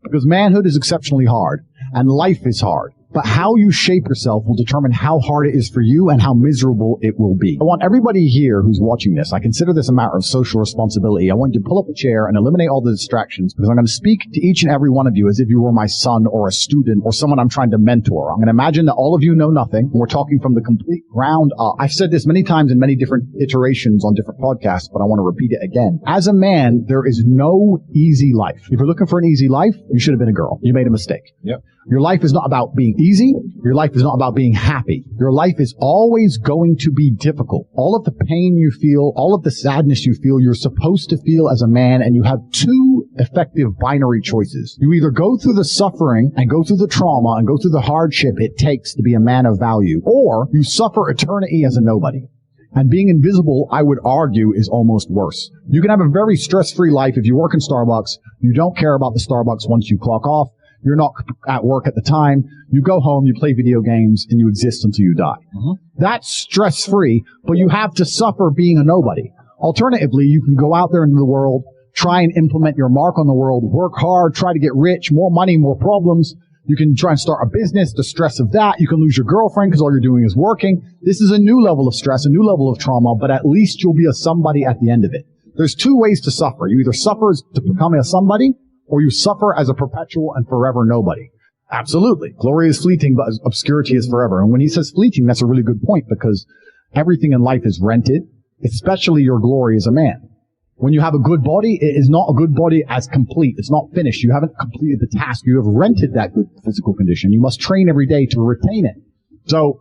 Because manhood is exceptionally hard, and life is hard. But how you shape yourself will determine how hard it is for you and how miserable it will be. I want everybody here who's watching this, I consider this a matter of social responsibility. I want you to pull up a chair and eliminate all the distractions, because I'm going to speak to each and every one of you as if you were my son or a student or someone I'm trying to mentor. I'm going to imagine that all of you know nothing. We're talking from the complete ground up. I've said this many times in many different iterations on different podcasts, but I want to repeat it again. As a man, there is no easy life. If you're looking for an easy life, you should have been a girl. You made a mistake. Yep. Your life is not about being easy. Your life is not about being happy. Your life is always going to be difficult. All of the pain you feel, all of the sadness you feel, you're supposed to feel as a man, and you have two effective binary choices. You either go through the suffering and go through the trauma and go through the hardship it takes to be a man of value, or you suffer eternity as a nobody. And being invisible, I would argue, is almost worse. You can have a very stress-free life if you work in Starbucks. You don't care about the Starbucks once you clock off. You're not at work at the time. You go home, you play video games, and you exist until you die. That's stress-free, but you have to suffer being a nobody. Alternatively, you can go out there into the world, try and implement your mark on the world, work hard, try to get rich, more money, more problems. You can try and start a business, the stress of that. You can lose your girlfriend because all you're doing is working. This is a new level of stress, a new level of trauma, but at least you'll be a somebody at the end of it. There's two ways to suffer. You either suffer to become a somebody, or you suffer as a perpetual and forever nobody. Absolutely. Glory is fleeting, but obscurity is forever. And when he says fleeting, that's a really good point, because everything in life is rented, especially your glory as a man. When you have a good body, it is not a good body as complete. It's not finished. You haven't completed the task. You have rented that good physical condition. You must train every day to retain it. So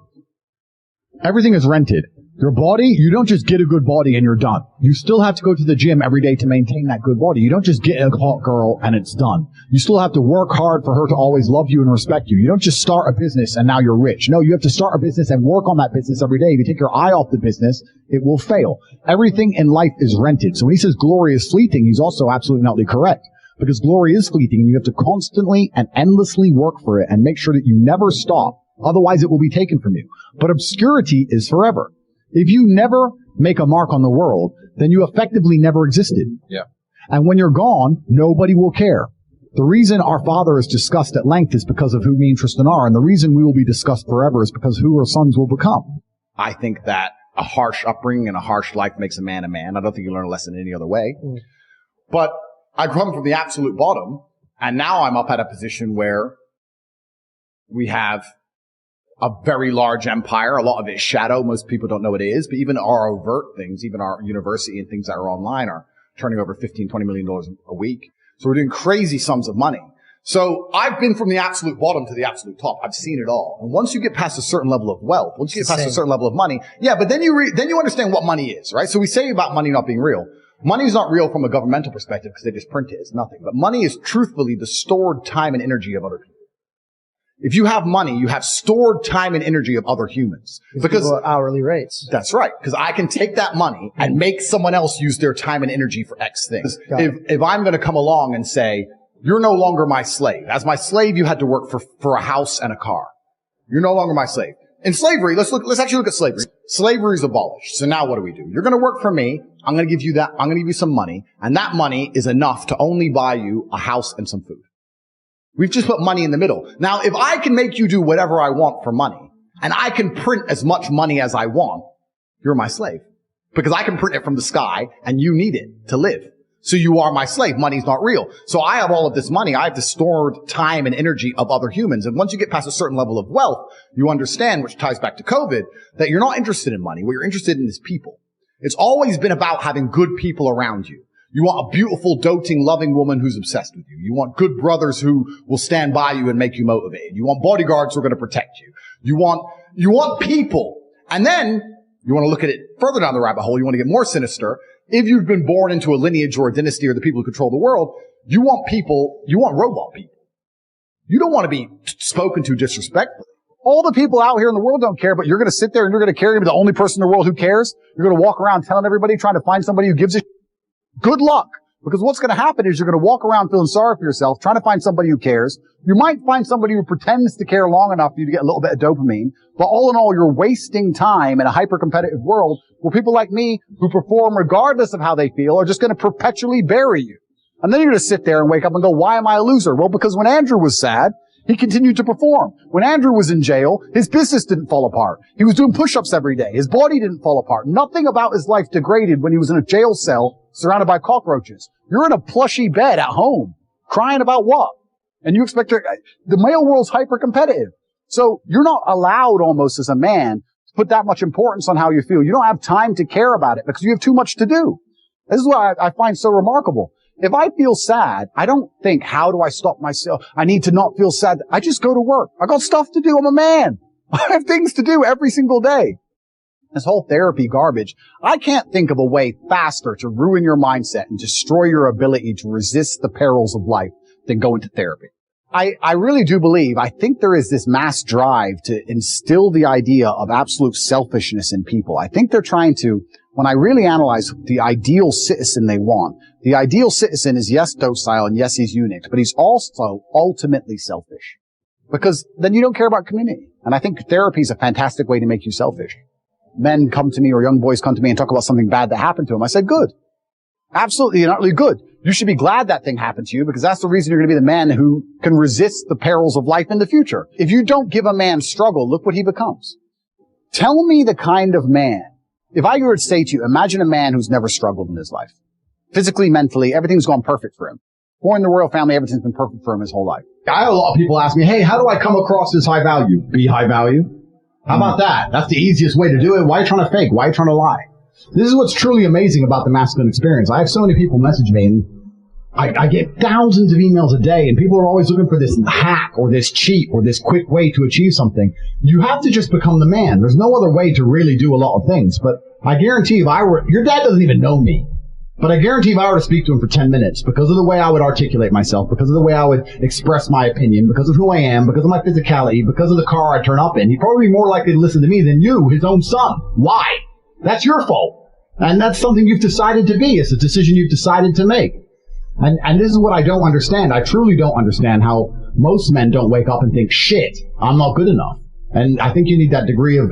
everything is rented. Your body, you don't just get a good body and you're done. You still have to go to the gym every day to maintain that good body. You don't just get a hot girl and it's done. You still have to work hard for her to always love you and respect you. You don't just start a business and now you're rich. No, you have to start a business and work on that business every day. If you take your eye off the business, it will fail. Everything in life is rented. So when he says glory is fleeting, he's also absolutely not correct. Because glory is fleeting and you have to constantly and endlessly work for it and make sure that you never stop. Otherwise it will be taken from you. But obscurity is forever. If you never make a mark on the world, then you effectively never existed. Yeah. And when you're gone, nobody will care. The reason our Father is discussed at length is because of who me and Tristan are, and the reason we will be discussed forever is because who our sons will become. I think that a harsh upbringing and a harsh life makes a man a man. I don't think you learn a lesson any other way. But I come from the absolute bottom, and now I'm up at a position where we have a very large empire. A lot of it is shadow. Most people don't know what it is. But even our overt things, even our university and things that are online are turning over $15, $20 million a week. So we're doing crazy sums of money. So I've been from the absolute bottom to the absolute top. I've seen it all. And once you get past a certain level of wealth, once you get past a certain level of money, yeah, but then you understand what money is, right? So we say about money not being real. Money is not real from a governmental perspective because they just print it. It's nothing. But money is truthfully the stored time and energy of other people. If you have money, you have stored time and energy of other humans. Because hourly rates. That's right. Because I can take that money and make someone else use their time and energy for X things. If I'm going to come along and say, you're no longer my slave. As my slave, you had to work for a house and a car. You're no longer my slave. In slavery, let's actually look at slavery. Slavery is abolished. So now what do? You're going to work for me. I'm going to give you that. I'm going to give you some money. And that money is enough to only buy you a house and some food. We've just put money in the middle. Now, if I can make you do whatever I want for money, and I can print as much money as I want, you're my slave. Because I can print it from the sky, and you need it to live. So you are my slave. Money's not real. So I have all of this money. I have the stored time and energy of other humans. And once you get past a certain level of wealth, you understand, which ties back to COVID, that you're not interested in money. What you're interested in is people. It's always been about having good people around you. You want a beautiful, doting, loving woman who's obsessed with you. You want good brothers who will stand by you and make you motivated. You want bodyguards who are going to protect you. You want people. And then you want to look at it further down the rabbit hole. You want to get more sinister. If you've been born into a lineage or a dynasty or the people who control the world, you want people, you want robot people. You don't want to be spoken to disrespectfully. All the people out here in the world don't care, but you're going to sit there and you're going to carry me the only person in the world who cares. You're going to walk around telling everybody, trying to find somebody who gives a good luck. Because what's going to happen is you're going to walk around feeling sorry for yourself, trying to find somebody who cares. You might find somebody who pretends to care long enough for you to get a little bit of dopamine. But all in all, you're wasting time in a hyper-competitive world where people like me, who perform regardless of how they feel, are just going to perpetually bury you. And then you're going to sit there and wake up and go, why am I a loser? Well, because when Andrew was sad, he continued to perform. When Andrew was in jail, his business didn't fall apart. He was doing push-ups every day. His body didn't fall apart. Nothing about his life degraded when he was in a jail cell surrounded by cockroaches. You're in a plushy bed at home, crying about what? And you expect the male world's hyper-competitive. So you're not allowed almost as a man to put that much importance on how you feel. You don't have time to care about it because you have too much to do. This is what I find so remarkable. If I feel sad, I don't think, how do I stop myself? I need to not feel sad. I just go to work. I got stuff to do. I'm a man. I have things to do every single day. This whole therapy garbage. I can't think of a way faster to ruin your mindset and destroy your ability to resist the perils of life than going to therapy. I really do believe, I think there is this mass drive to instill the idea of absolute selfishness in people. I think they're trying to, when I really analyze the ideal citizen they want, the ideal citizen is yes, docile, and yes, he's unique, but he's also ultimately selfish. Because then you don't care about community. And I think therapy is a fantastic way to make you selfish. Men come to me or young boys come to me and talk about something bad that happened to them. I said, good. Absolutely and utterly good. You should be glad that thing happened to you because that's the reason you're going to be the man who can resist the perils of life in the future. If you don't give a man struggle, look what he becomes. Tell me the kind of man. If I were to say to you, imagine a man who's never struggled in his life. Physically, mentally, everything's gone perfect for him. Born in the royal family, everything's been perfect for him his whole life. I have a lot of people ask me, hey, how do I come across as high value? Be high value. How about that? That's the easiest way to do it. Why are you trying to fake? Why are you trying to lie? This is what's truly amazing about the masculine experience. I have so many people message me, and I get thousands of emails a day, and people are always looking for this hack or this cheat or this quick way to achieve something. You have to just become the man. There's no other way to really do a lot of things. But I guarantee if I were, your dad doesn't even know me, but I guarantee if I were to speak to him for 10 minutes, because of the way I would articulate myself, because of the way I would express my opinion, because of who I am, because of my physicality, because of the car I turn up in, he'd probably be more likely to listen to me than you, his own son. Why? That's your fault. And that's something you've decided to be. It's a decision you've decided to make. And this is what I don't understand. I truly don't understand how most men don't wake up and think, shit, I'm not good enough. And I think you need that degree of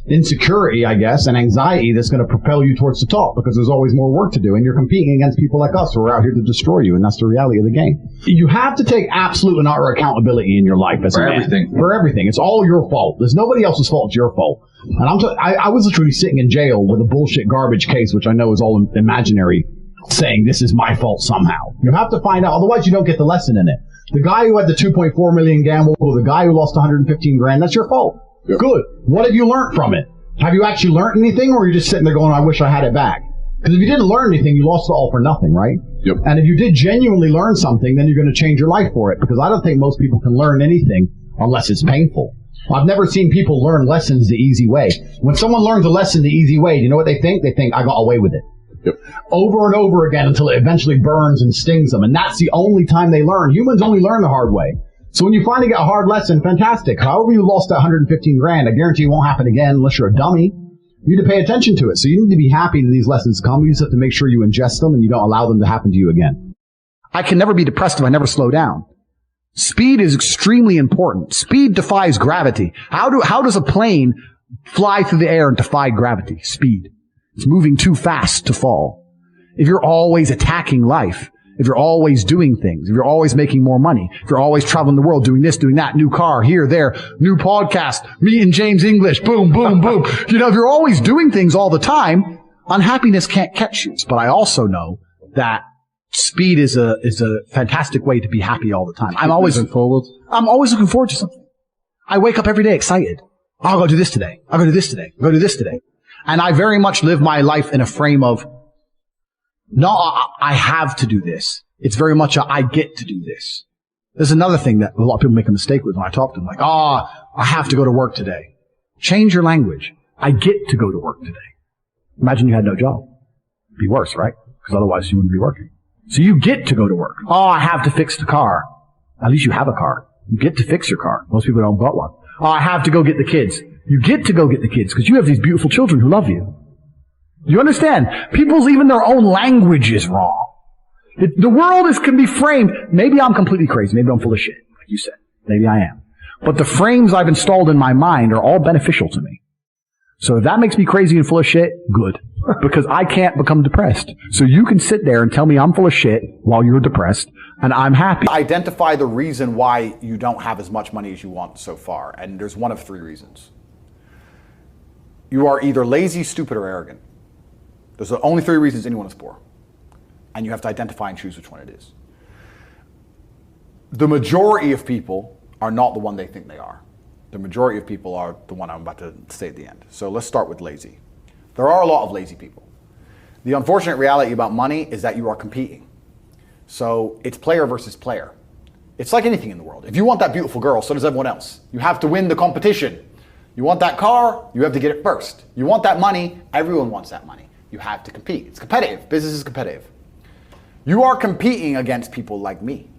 insecurity, I guess, and anxiety that's going to propel you towards the top, because there's always more work to do, and you're competing against people like us who are out here to destroy you, and that's the reality of the game. You have to take absolute and utter accountability in your life as a man. For everything. It's all your fault. There's nobody else's fault. It's your fault. And I was literally sitting in jail with a bullshit garbage case, which I know is all imaginary, saying this is my fault somehow. You have to find out, otherwise you don't get the lesson in it. The guy who had the 2.4 million gamble, or the guy who lost 115 grand, that's your fault. Yep. Good. What have you learned from it? Have you actually learned anything, or are you just sitting there going, I wish I had it back? Because if you didn't learn anything, you lost it all for nothing, right? Yep. And if you did genuinely learn something, then you're going to change your life for it, because I don't think most people can learn anything unless it's painful. I've never seen people learn lessons the easy way. When someone learns a lesson the easy way, you know what they think? They think, I got away with it. Yep. Over and over again until it eventually burns and stings them. And that's the only time they learn. Humans only learn the hard way. So when you finally get a hard lesson, fantastic. However you lost that 115 grand, I guarantee it won't happen again unless you're a dummy. You need to pay attention to it. So you need to be happy that these lessons come. You just have to make sure you ingest them and you don't allow them to happen to you again. I can never be depressed if I never slow down. Speed is extremely important. Speed defies gravity. How does a plane fly through the air and defy gravity? Speed. It's moving too fast to fall. If you're always attacking life, if you're always doing things, if you're always making more money, if you're always traveling the world, doing this, doing that, new car, here, there, new podcast, meeting James English, boom, boom, boom. If you're always doing things all the time, unhappiness can't catch you. But I also know that speed is a fantastic way to be happy all the time. I'm always looking forward to something. I wake up every day excited. Oh, I'll go do this today. I'll go do this today. I'll go do this today. And I very much live my life in a frame of, no, I have to do this. It's very much I get to do this. There's another thing that a lot of people make a mistake with when I talk to them, like, I have to go to work today. Change your language. I get to go to work today. Imagine you had no job. It'd be worse, right? Because otherwise you wouldn't be working. So you get to go to work. I have to fix the car. At least you have a car. You get to fix your car. Most people don't got one. I have to go get the kids. You get to go get the kids because you have these beautiful children who love you. You understand? People's even their own language is wrong. The world can be framed. Maybe I'm completely crazy. Maybe I'm full of shit, like you said. Maybe I am. But the frames I've installed in my mind are all beneficial to me. So if that makes me crazy and full of shit, good. Because I can't become depressed. So you can sit there and tell me I'm full of shit while you're depressed, and I'm happy. Identify the reason why you don't have as much money as you want so far. And there's one of three reasons. You are either lazy, stupid, or arrogant. Those are the only three reasons anyone is poor. And you have to identify and choose which one it is. The majority of people are not the one they think they are. The majority of people are the one I'm about to say at the end. So let's start with lazy. There are a lot of lazy people. The unfortunate reality about money is that you are competing. So it's player versus player. It's like anything in the world. If you want that beautiful girl, so does everyone else. You have to win the competition. You want that car, you have to get it first. You want that money, everyone wants that money. You have to compete. It's competitive. Business is competitive. You are competing against people like me.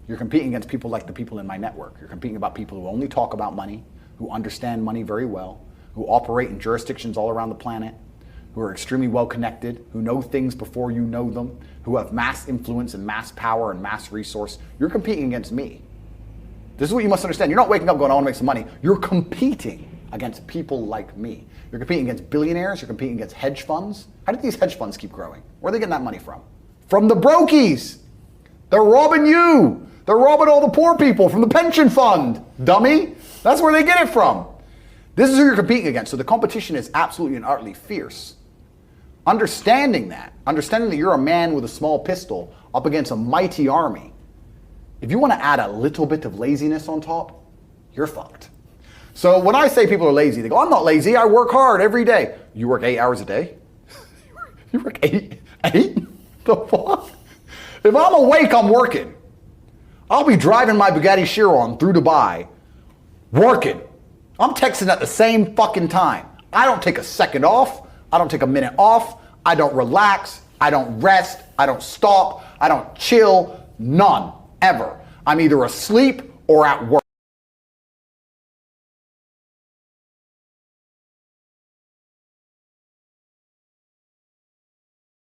You're competing against people like the people in my network. You're competing about people who only talk about money, who understand money very well, who operate in jurisdictions all around the planet, who are extremely well connected, who know things before you know them, who have mass influence and mass power and mass resource. You're competing against me. This is what you must understand. You're not waking up going, I want to make some money. You're competing against people like me. You're competing against billionaires. You're competing against hedge funds. How did these hedge funds keep growing? Where are they getting that money from? From the brokies. They're robbing you. They're robbing all the poor people from the pension fund, dummy. That's where they get it from. This is who you're competing against. So the competition is absolutely and utterly fierce. Understanding that you're a man with a small pistol up against a mighty army, if you want to add a little bit of laziness on top, you're fucked. So when I say people are lazy, they go, I'm not lazy, I work hard every day. You work 8 hours a day? You work eight? The fuck? If I'm awake, I'm working. I'll be driving my Bugatti Chiron through Dubai, working. I'm texting at the same fucking time. I don't take a second off. I don't take a minute off. I don't relax. I don't rest. I don't stop. I don't chill. None. Ever. I'm either asleep or at work.